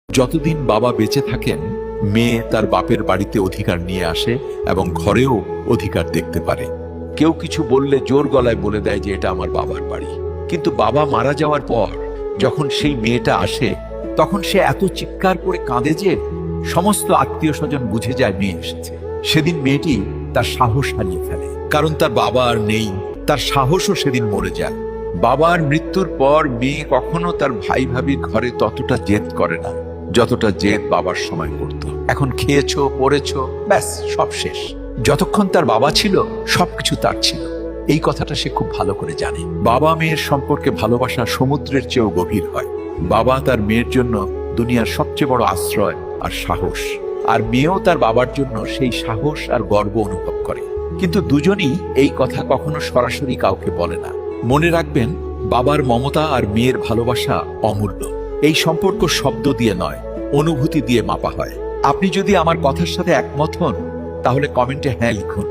যতদিন বাবা বেঁচে থাকেন, মেয়ে তার বাপের বাড়িতে অধিকার নিয়ে আসে এবং ঘরেও অধিকার দেখতে পারে। কেউ কিছু বললে জোর গলায় বলে দেয় যে এটা আমার বাবার বাড়ি। কিন্তু বাবা মারা যাওয়ার পর যখন সেই মেয়েটা আসে, তখন সে এত চিৎকার করে কাঁদে যে সমস্ত আত্মীয় স্বজন বুঝে যায় মেয়ে এসেছে। সেদিন মেয়েটি তার সাহস হারিয়ে ফেলে, কারণ তার বাবা আর নেই। তার সাহসও সেদিন মরে যায়। বাবার মৃত্যুর পর মেয়ে কখনো তার ভাই ভাবির ঘরে ততটা জেদ করে না যতটা জেদ বাবার সময় করত। এখন খেয়েছো, পড়েছো, ব্যাস সব শেষ। যতক্ষণ তার বাবা ছিল সবকিছু তার ছিল। এই কথাটা সে খুব ভালো করে জানে। বাবা মেয়ের সম্পর্কে ভালোবাসা সমুদ্রের চেয়েও গভীর হয়। বাবা তার মেয়ের জন্য দুনিয়ার সবচেয়ে বড় আশ্রয় আর সাহস, আর মেয়েও তার বাবার জন্য সেই সাহস আর গর্ব অনুভব করে। কিন্তু দুজনই এই কথা কখনো সরাসরি কাউকে বলে না। মনে রাখবেন, বাবার মমতা আর মেয়ের ভালোবাসা অমূল্য। এই সম্পর্ক শব্দ দিয়ে নয়, অনুভূতি দিয়ে মাপা হয়। আপনি যদি আমার কথার সাথে একমত হন, তাহলে কমেন্টে হ্যাঁ লিখুন।